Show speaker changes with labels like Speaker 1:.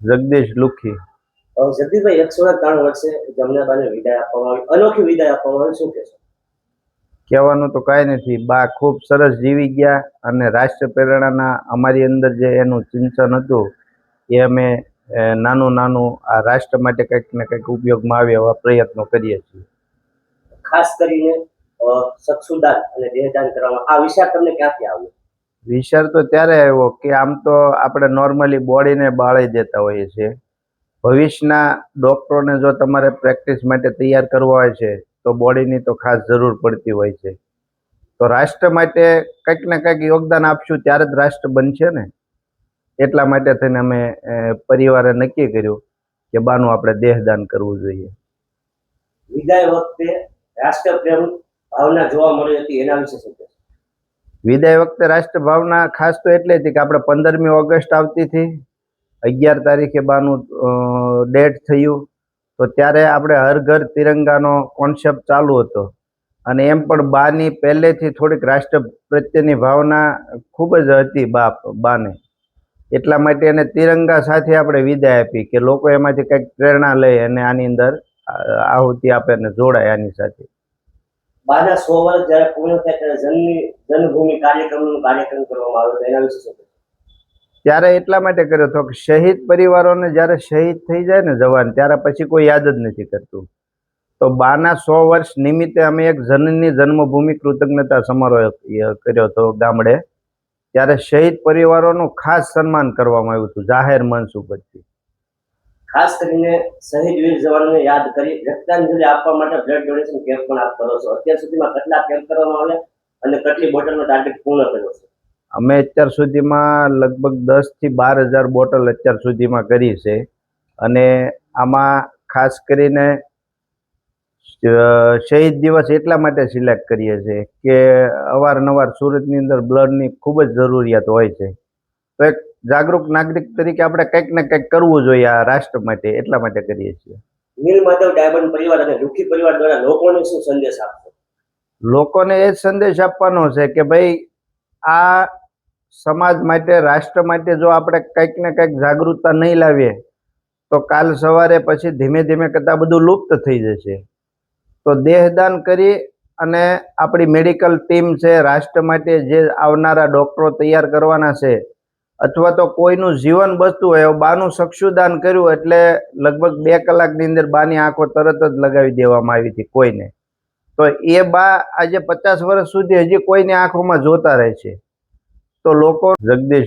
Speaker 1: જગદીશ લુખી.
Speaker 2: જગદીશભાઈ 193 વર્ષે જમનાબાને વિદાય આપવામાં આવી, અનોખી વિદાય આપવામાં આવી, શું કહેશો?
Speaker 1: કહેવાનું તો કાંઈ નથી. બા ખૂબ સરસ જીવી ગયા અને રાષ્ટ્ર પ્રેરણાના અમારી અંદર જે એનું ચિંતન હતું એ અમે નાનું નાનું આ રાષ્ટ્ર માટે કંઈક ને કંઈક ઉપયોગમાં આવે એવા પ્રયત્નો કરીએ છીએ.
Speaker 2: ખાસ કરીને ચક્ષુદાન અને દેહદાન કરવામાં આ વિચાર તમને ક્યાંથી આવ્યો?
Speaker 1: વિચાર તો ત્યારે આવ્યો કે આમ તો આપણે નોર્મલી બોડીને બાળી દેતા હોઈએ છીએ. ભવિષ્યના ડૉક્ટરોને જો તમારે પ્રેક્ટિસ માટે તૈયાર કરવા હોય છે તો બોડીની તો ખાસ જરૂર પડતી હોય છે. તો રાષ્ટ્ર માટે કંઈક ને કંઈક યોગદાન આપશું ત્યારે જ રાષ્ટ્ર બનશે ને. એટલા માટે થઈને અમે પરિવારે નક્કી કર્યું કે બાનું આપણે દેહદાન કરવું જોઈએ.
Speaker 2: વિદાય વખતે રાષ્ટ્રપ્રેમ ભાવના જોવા મળી હતી, એના વિશે શું કહેશો?
Speaker 1: વિદાય વખતે રાષ્ટ્ર ભાવના ખાસ તો એટલે હતી કે આપણે 15મી ઓગસ્ટ આવતી હતી, 11 તારીખે બાનું ડેથ થયું, તો ત્યારે આપણે હર ઘર તિરંગાનો કોન્સેપ્ટ ચાલુ હતો અને એમ પણ બાની પહેલેથી થોડીક રાષ્ટ્ર પ્રત્યેની ભાવના ખૂબ જ હતી બાને. એટલા માટે એને તિરંગા સાથે આપણે વિદાય આપી કે લોકો એમાંથી કંઈક પ્રેરણા લઈ અને આની અંદર આહુતિ આપે અને જોડાય આની સાથે.
Speaker 2: બાના 100 વર્ષ જ્યારે પૂર્ણ થાય ત્યારે જન્મભૂમિ કાર્યક્રમ કરવામાં આવ્યો, એના વિશે શું કહેશો?
Speaker 1: ત્યારે એટલા માટે કર્યો હતો કે શહીદ પરિવારોને જ્યારે શહીદ થઈ જાય ને જવાન, ત્યારે પછી કોઈ યાદ જ નથી કરતું. તો બાના 100 વર્ષ નિમિત્તે અમે એક જનની જન્મભૂમિ કૃતજ્ઞતા સમારોહ કર્યો હતો ગામડે. ત્યારે શહીદ પરિવારોનું ખાસ સન્માન કરવામાં આવ્યું હતું જાહેર મંચ ઉપરથી.
Speaker 2: ખાસ કરીને શહીદ વીર જવાનોને યાદ કરી રક્તાંજલિ આપવા માટે બ્લડ ડોનેશન કેમ્પ પણ આપ કરો છો. અત્યાર સુધીમાં કેટલા કેમ્પ કરવામાં આવ્યા અને કેટલી બોટલનો ટાર્ગેટ પૂર્ણ કર્યો છે?
Speaker 1: અમે અત્યાર સુધીમાં લગભગ 10 થી 12,000 બોટલ અત્યાર સુધીમાં કરી છે. અને આમાં ખાસ કરીને શહીદ દિવસ એટલા માટે સિલેક્ટ કરીએ છીએ કે અવારનવાર સુરતની અંદર બ્લડની ખૂબ જ જરૂરિયાત હોય છે. તો એક જાગૃત નાગરિક તરીકે આપણે કંઈક ને કંઈક કરવું જોઈએ આ રાષ્ટ્ર માટે, એટલા માટે કરીએ છીએ.
Speaker 2: નીલમાધવ ડાયમંડ પરિવાર અને લુખી પરિવાર દ્વારા લોકોને શું સંદેશ આપશો?
Speaker 1: લોકોને એ જ સંદેશ આપવાનો છે કે ભાઈ આ સમાજ માટે, રાષ્ટ્ર માટે જો આપણે કંઈક ને કંઈક જાગૃતતા નહીં લાવીએ તો કાલ સવારે પછી ધીમે ધીમે કરતાં બધું લુપ્ત થઈ જશે. તો દેહદાન કરી અને આપણી મેડિકલ ટીમ છે, રાષ્ટ્ર માટે જે આવનારા ડૉક્ટરો તૈયાર કરવાના છે, અથવા તો કોઈનું જીવન બચતું હોય, બાનું ચક્ષુદાન કર્યું એટલે લગભગ 2 કલાકની અંદર બાની આંખો તરત જ લગાવી દેવામાં આવી હતી કોઈને. તો એ બા આજે 50 વર્ષ સુધી હજી કોઈની આંખોમાં જોતા રહે છે. તો લોકો જગદીશ